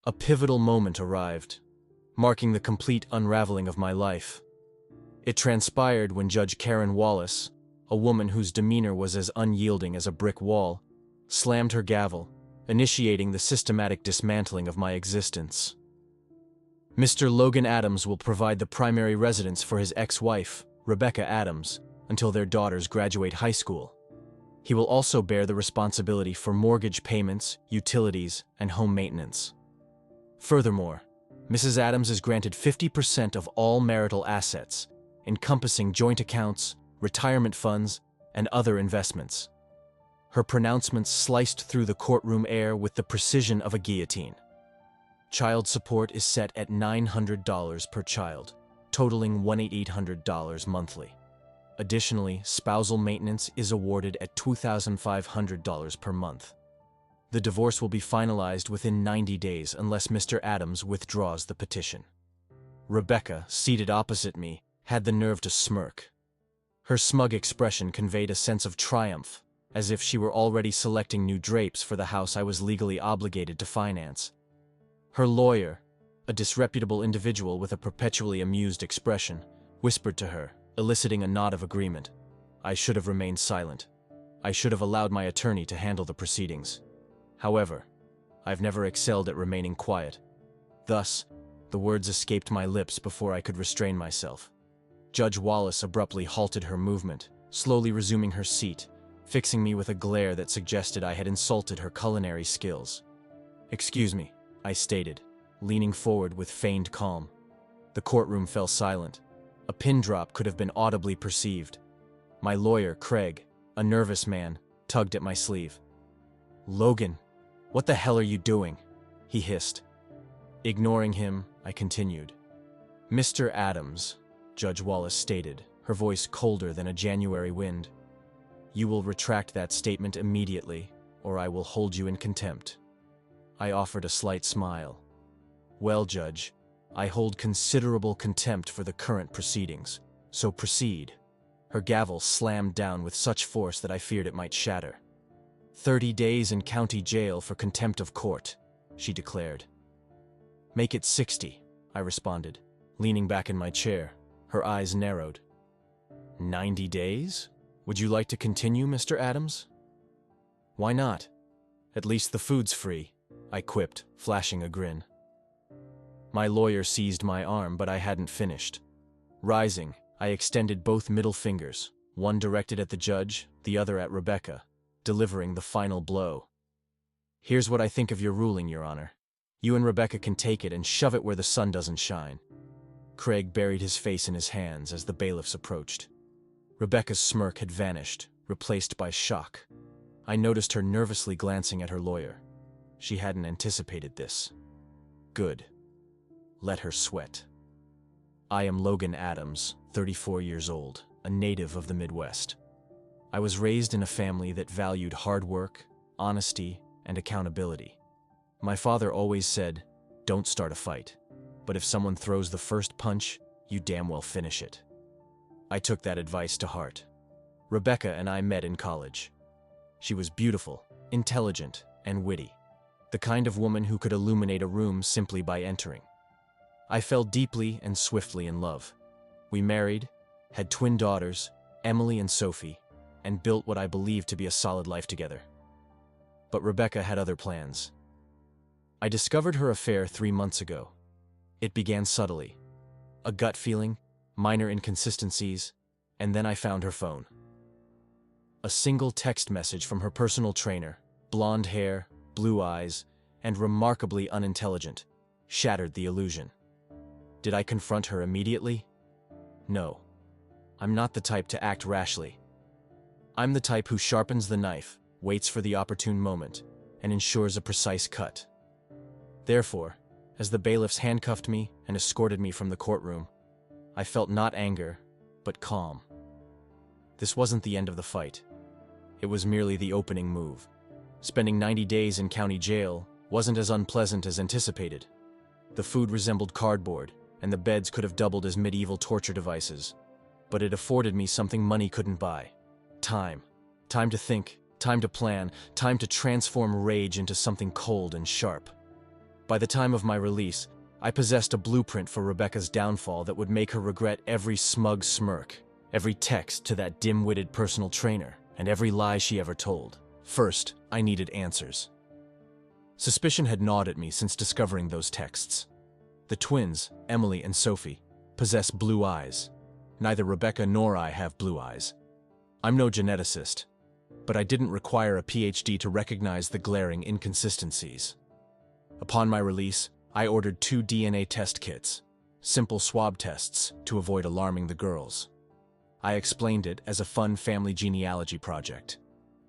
A pivotal moment arrived, marking the complete unraveling of my life. It transpired when Judge Karen Wallace, a woman whose demeanor was as unyielding as a brick wall, slammed her gavel, initiating the systematic dismantling of my existence. Mr. Logan Adams will provide the primary residence for his ex-wife, Rebecca Adams, until their daughters graduate high school. He will also bear the responsibility for mortgage payments, utilities, and home maintenance. Furthermore, Mrs. Adams is granted 50% of all marital assets, encompassing joint accounts, retirement funds, and other investments. Her pronouncements sliced through the courtroom air with the precision of a guillotine. Child support is set at $900 per child, totaling $1,800 monthly. Additionally, spousal maintenance is awarded at $2,500 per month. The divorce will be finalized within 90 days unless Mr. Adams withdraws the petition. Rebecca, seated opposite me, had the nerve to smirk. Her smug expression conveyed a sense of triumph, as if she were already selecting new drapes for the house I was legally obligated to finance. Her lawyer, a disreputable individual with a perpetually amused expression, whispered to her, eliciting a nod of agreement. I should have remained silent. I should have allowed my attorney to handle the proceedings. However, I've never excelled at remaining quiet. Thus, the words escaped my lips before I could restrain myself. Judge Wallace abruptly halted her movement, slowly resuming her seat, fixing me with a glare that suggested I had insulted her culinary skills. "Excuse me," I stated, leaning forward with feigned calm. The courtroom fell silent. A pin drop could have been audibly perceived. My lawyer, Craig, a nervous man, tugged at my sleeve. "Logan, what the hell are you doing?" he hissed. Ignoring him, I continued. "Mr. Adams," Judge Wallace stated, her voice colder than a January wind, "you will retract that statement immediately, or I will hold you in contempt." I offered a slight smile. "Well, Judge, I hold considerable contempt for the current proceedings, so proceed." Her gavel slammed down with such force that I feared it might shatter. 30 days in county jail for contempt of court, she declared. "Make it 60, I responded, leaning back in my chair, her eyes narrowed. 90 days? Would you like to continue, Mr. Adams?" "Why not? At least the food's free," I quipped, flashing a grin. My lawyer seized my arm, but I hadn't finished. Rising, I extended both middle fingers, one directed at the judge, the other at Rebecca, delivering the final blow. "Here's what I think of your ruling, Your Honor. You and Rebecca can take it and shove it where the sun doesn't shine." Craig buried his face in his hands as the bailiffs approached. Rebecca's smirk had vanished, replaced by shock. I noticed her nervously glancing at her lawyer. She hadn't anticipated this. Good. Let her sweat. I am Logan Adams, 34 years old, a native of the Midwest. I was raised in a family that valued hard work, honesty, and accountability. My father always said, "Don't start a fight, but if someone throws the first punch, you damn well finish it." I took that advice to heart. Rebecca and I met in college. She was beautiful, intelligent, and witty, the kind of woman who could illuminate a room simply by entering. I fell deeply and swiftly in love. We married, had twin daughters, Emily and Sophie, and built what I believed to be a solid life together. But Rebecca had other plans. I discovered her affair 3 months ago. It began subtly. A gut feeling, minor inconsistencies, and then I found her phone. A single text message from her personal trainer, blonde hair, blue eyes, and remarkably unintelligent, shattered the illusion. Did I confront her immediately? No. I'm not the type to act rashly. I'm the type who sharpens the knife, waits for the opportune moment, and ensures a precise cut. Therefore, as the bailiffs handcuffed me and escorted me from the courtroom, I felt not anger, but calm. This wasn't the end of the fight. It was merely the opening move. Spending 90 days in county jail wasn't as unpleasant as anticipated. The food resembled cardboard, and the beds could have doubled as medieval torture devices. But it afforded me something money couldn't buy. Time. Time to think, time to plan, time to transform rage into something cold and sharp. By the time of my release, I possessed a blueprint for Rebecca's downfall that would make her regret every smug smirk, every text to that dim-witted personal trainer, and every lie she ever told. First, I needed answers. Suspicion had gnawed at me since discovering those texts. The twins, Emily and Sophie, possess blue eyes. Neither Rebecca nor I have blue eyes. I'm no geneticist, but I didn't require a PhD to recognize the glaring inconsistencies. Upon my release, I ordered 2 DNA test kits, simple swab tests to avoid alarming the girls. I explained it as a fun family genealogy project.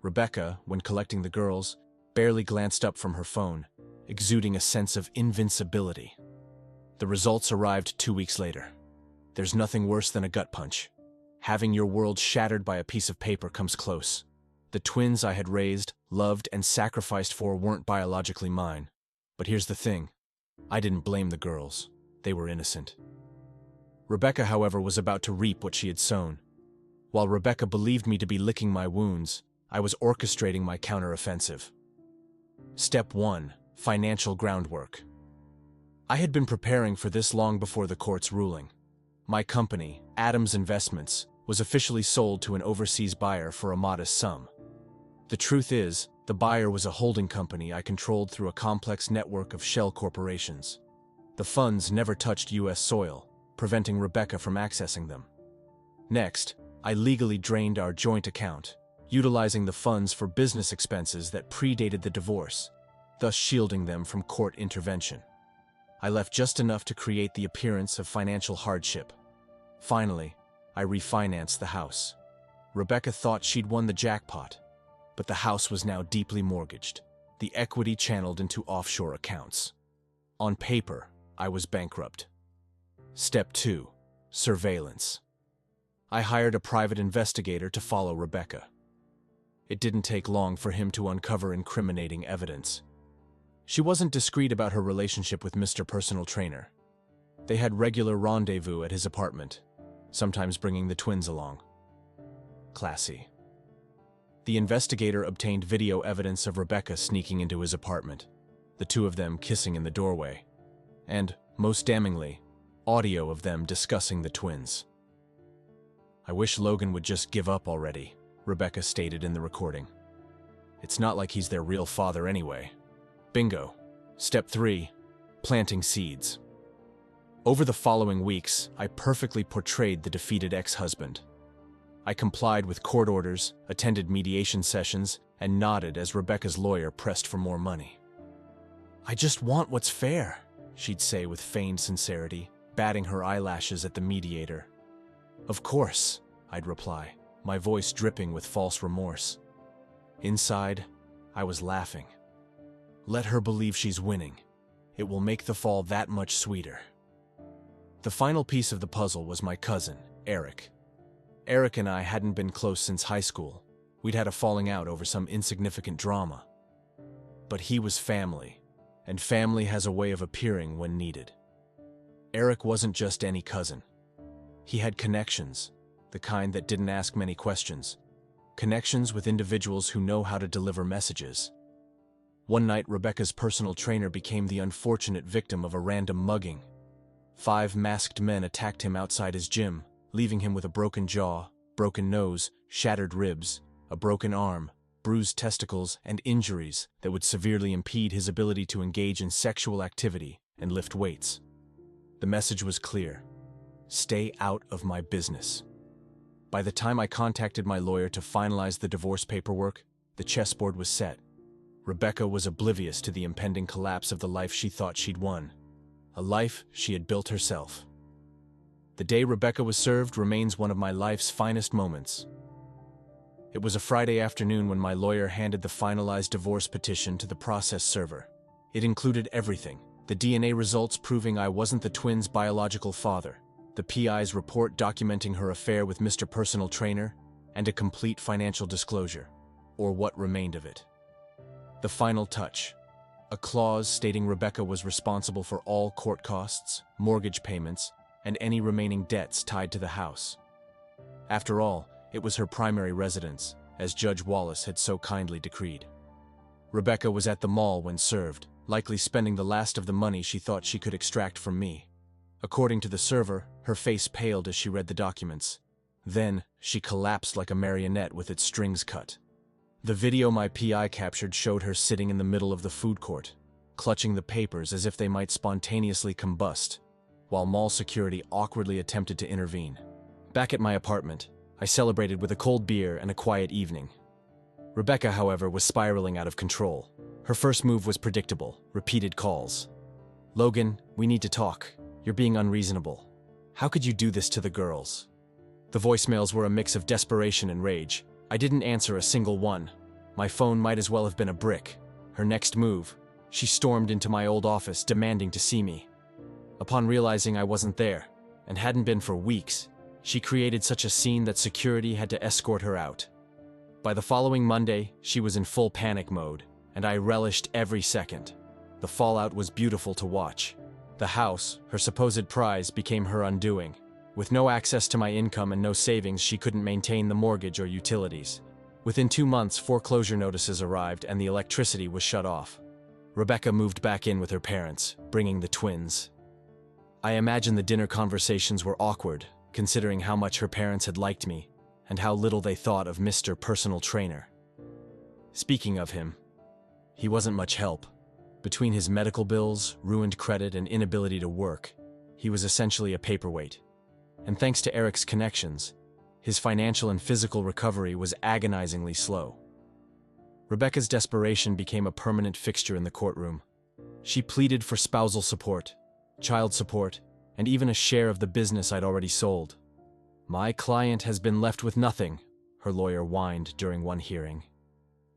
Rebecca, when collecting the girls, barely glanced up from her phone, exuding a sense of invincibility. The results arrived 2 weeks later. There's nothing worse than a gut punch. Having your world shattered by a piece of paper comes close. The twins I had raised, loved, and sacrificed for weren't biologically mine. But here's the thing. I didn't blame the girls. They were innocent. Rebecca, however, was about to reap what she had sown. While Rebecca believed me to be licking my wounds, I was orchestrating my counteroffensive. Step 1. Financial groundwork. I had been preparing for this long before the court's ruling. My company, Adams Investments, was officially sold to an overseas buyer for a modest sum. The truth is, the buyer was a holding company I controlled through a complex network of shell corporations. The funds never touched U.S. soil, preventing Rebecca from accessing them. Next, I legally drained our joint account, utilizing the funds for business expenses that predated the divorce, thus shielding them from court intervention. I left just enough to create the appearance of financial hardship. Finally, I refinanced the house. Rebecca thought she'd won the jackpot, but the house was now deeply mortgaged, the equity channeled into offshore accounts. On paper, I was bankrupt. Step 2. Surveillance. I hired a private investigator to follow Rebecca. It didn't take long for him to uncover incriminating evidence. She wasn't discreet about her relationship with Mr. Personal Trainer. They had regular rendezvous at his apartment, sometimes bringing the twins along. Classy. The investigator obtained video evidence of Rebecca sneaking into his apartment, the two of them kissing in the doorway, and, most damningly, audio of them discussing the twins. "I wish Logan would just give up already," Rebecca stated in the recording. "It's not like he's their real father anyway." Bingo. Step 3. Planting seeds. Over the following weeks, I perfectly portrayed the defeated ex-husband. I complied with court orders, attended mediation sessions, and nodded as Rebecca's lawyer pressed for more money. "I just want what's fair," she'd say with feigned sincerity, batting her eyelashes at the mediator. "Of course," I'd reply, my voice dripping with false remorse. Inside, I was laughing. Let her believe she's winning. It will make the fall that much sweeter. The final piece of the puzzle was my cousin, Eric. Eric and I hadn't been close since high school. We'd had a falling out over some insignificant drama. But he was family, and family has a way of appearing when needed. Eric wasn't just any cousin. He had connections, the kind that didn't ask many questions. Connections with individuals who know how to deliver messages. One night, Rebecca's personal trainer became the unfortunate victim of a random mugging. 5 masked men attacked him outside his gym, leaving him with a broken jaw, broken nose, shattered ribs, a broken arm, bruised testicles, and injuries that would severely impede his ability to engage in sexual activity and lift weights. The message was clear: stay out of my business. By the time I contacted my lawyer to finalize the divorce paperwork, the chessboard was set. Rebecca was oblivious to the impending collapse of the life she thought she'd won, a life she had built herself. The day Rebecca was served remains one of my life's finest moments. It was a Friday afternoon when my lawyer handed the finalized divorce petition to the process server. It included everything: the DNA results proving I wasn't the twins' biological father, the PI's report documenting her affair with Mr. Personal Trainer, and a complete financial disclosure, or what remained of it. The final touch: a clause stating Rebecca was responsible for all court costs, mortgage payments, and any remaining debts tied to the house. After all, it was her primary residence, as Judge Wallace had so kindly decreed. Rebecca was at the mall when served, likely spending the last of the money she thought she could extract from me. According to the server, her face paled as she read the documents. Then, she collapsed like a marionette with its strings cut. The video my PI captured showed her sitting in the middle of the food court, clutching the papers as if they might spontaneously combust, while mall security awkwardly attempted to intervene. Back at my apartment, I celebrated with a cold beer and a quiet evening. Rebecca, however, was spiraling out of control. Her first move was predictable: repeated calls. "Logan, we need to talk. You're being unreasonable. How could you do this to the girls?" The voicemails were a mix of desperation and rage. I didn't answer a single one. My phone might as well have been a brick. Her next move, she stormed into my old office demanding to see me. Upon realizing I wasn't there, and hadn't been for weeks, she created such a scene that security had to escort her out. By the following Monday, she was in full panic mode, and I relished every second. The fallout was beautiful to watch. The house, her supposed prize, became her undoing. With no access to my income and no savings, she couldn't maintain the mortgage or utilities. Within 2 months, foreclosure notices arrived and the electricity was shut off. Rebecca moved back in with her parents, bringing the twins. I imagine the dinner conversations were awkward, considering how much her parents had liked me and how little they thought of Mr. Personal Trainer. Speaking of him, he wasn't much help. Between his medical bills, ruined credit, and inability to work, he was essentially a paperweight. And thanks to Eric's connections, his financial and physical recovery was agonizingly slow. Rebecca's desperation became a permanent fixture in the courtroom. She pleaded for spousal support, child support, and even a share of the business I'd already sold. "My client has been left with nothing," her lawyer whined during one hearing.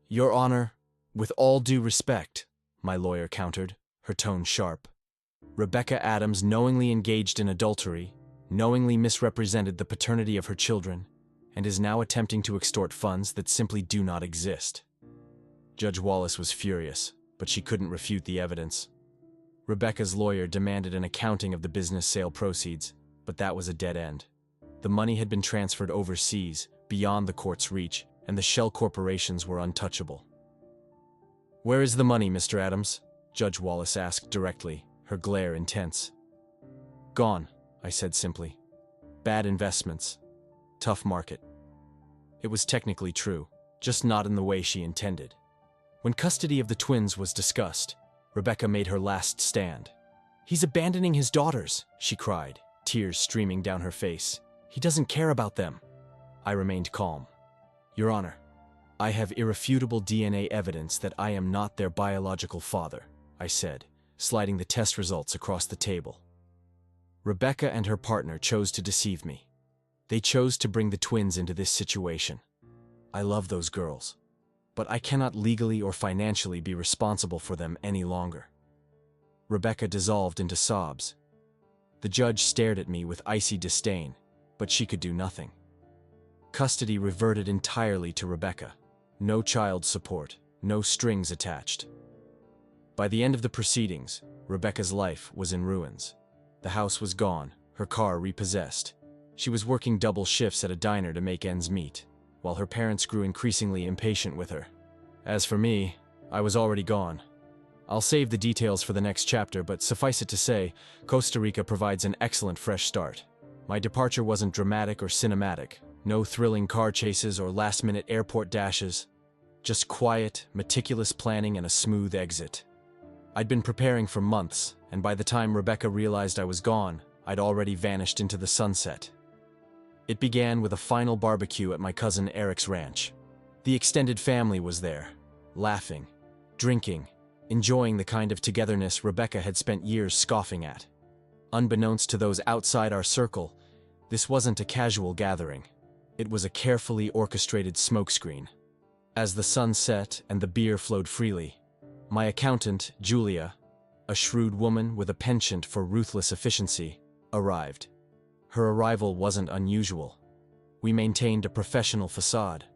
"Your Honor, with all due respect," my lawyer countered, her tone sharp. "Rebecca Adams knowingly engaged in adultery, knowingly misrepresented the paternity of her children, and is now attempting to extort funds that simply do not exist." Judge Wallace was furious, but she couldn't refute the evidence. Rebecca's lawyer demanded an accounting of the business sale proceeds, but that was a dead end. The money had been transferred overseas, beyond the court's reach, and the shell corporations were untouchable. "Where is the money, Mr. Adams?" Judge Wallace asked directly, her glare intense. "Gone," I said simply. "Bad investments. Tough market." It was technically true, just not in the way she intended. When custody of the twins was discussed, Rebecca made her last stand. "He's abandoning his daughters," she cried, tears streaming down her face. "He doesn't care about them." I remained calm. "Your Honor, I have irrefutable DNA evidence that I am not their biological father," I said, sliding the test results across the table. Rebecca and her partner chose to deceive me. They chose to bring the twins into this situation. I love those girls, but I cannot legally or financially be responsible for them any longer. Rebecca dissolved into sobs. The judge stared at me with icy disdain, but she could do nothing. Custody reverted entirely to Rebecca. No child support, no strings attached. By the end of the proceedings, Rebecca's life was in ruins. The house was gone, her car repossessed. She was working double shifts at a diner to make ends meet, while her parents grew increasingly impatient with her. As for me, I was already gone. I'll save the details for the next chapter, but suffice it to say, Costa Rica provides an excellent fresh start. My departure wasn't dramatic or cinematic, no thrilling car chases or last-minute airport dashes, just quiet, meticulous planning and a smooth exit. I'd been preparing for months, and by the time Rebecca realized I was gone, I'd already vanished into the sunset. It began with a final barbecue at my cousin Eric's ranch. The extended family was there, laughing, drinking, enjoying the kind of togetherness Rebecca had spent years scoffing at. Unbeknownst to those outside our circle, this wasn't a casual gathering. It was a carefully orchestrated smokescreen. As the sun set and the beer flowed freely, my accountant, Julia, a shrewd woman with a penchant for ruthless efficiency, arrived. Her arrival wasn't unusual. We maintained a professional facade.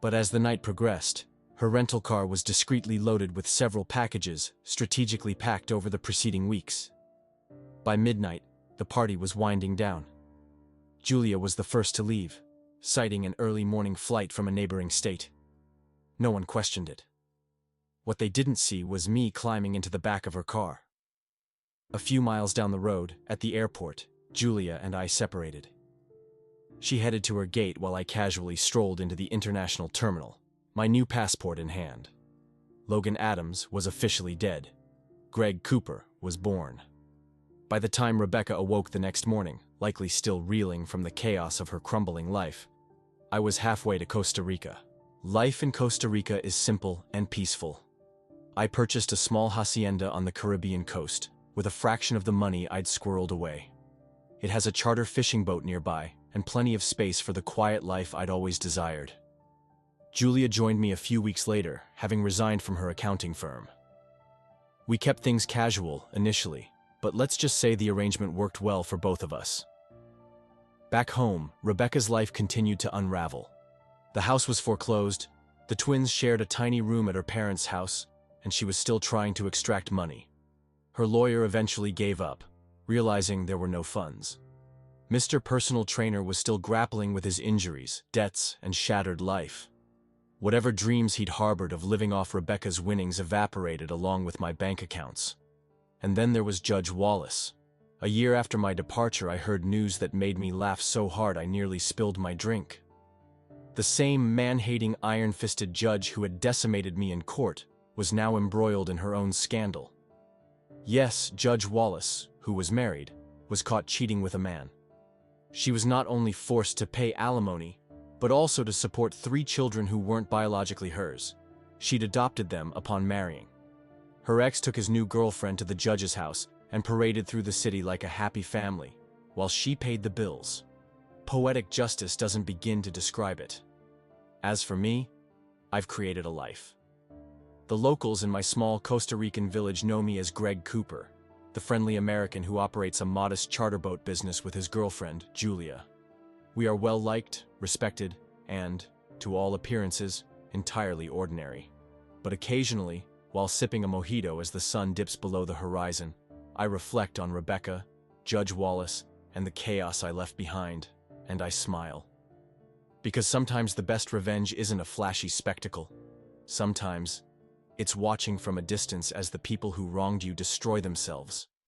But as the night progressed, her rental car was discreetly loaded with several packages strategically packed over the preceding weeks. By midnight, the party was winding down. Julia was the first to leave, citing an early morning flight from a neighboring state. No one questioned it. What they didn't see was me climbing into the back of her car. A few miles down the road, at the airport, Julia and I separated. She headed to her gate while I casually strolled into the international terminal, my new passport in hand. Logan Adams was officially dead. Greg Cooper was born. By the time Rebecca awoke the next morning, likely still reeling from the chaos of her crumbling life, I was halfway to Costa Rica. Life in Costa Rica is simple and peaceful. I purchased a small hacienda on the Caribbean coast, with a fraction of the money I'd squirreled away. It has a charter fishing boat nearby, and plenty of space for the quiet life I'd always desired. Julia joined me a few weeks later, having resigned from her accounting firm. We kept things casual initially, but let's just say the arrangement worked well for both of us. Back home, Rebecca's life continued to unravel. The house was foreclosed, the twins shared a tiny room at her parents' house, and she was still trying to extract money. Her lawyer eventually gave up, realizing there were no funds. Mr. Personal Trainer was still grappling with his injuries, debts, and shattered life. Whatever dreams he'd harbored of living off Rebecca's winnings evaporated along with my bank accounts. And then there was Judge Wallace. A year after my departure, I heard news that made me laugh so hard I nearly spilled my drink. The same man-hating, iron-fisted judge who had decimated me in court was now embroiled in her own scandal. Yes, Judge Wallace, who was married, was caught cheating with a man. She was not only forced to pay alimony, but also to support 3 children who weren't biologically hers. She'd adopted them upon marrying. Her ex took his new girlfriend to the judge's house and paraded through the city like a happy family, while she paid the bills. Poetic justice doesn't begin to describe it. As for me, I've created a life. The locals in my small Costa Rican village know me as Greg Cooper, the friendly American who operates a modest charter boat business with his girlfriend, Julia. We are well-liked, respected, and, to all appearances, entirely ordinary. But occasionally, while sipping a mojito as the sun dips below the horizon, I reflect on Rebecca, Judge Wallace, and the chaos I left behind, and I smile. Because sometimes the best revenge isn't a flashy spectacle. Sometimes, it's watching from a distance as the people who wronged you destroy themselves,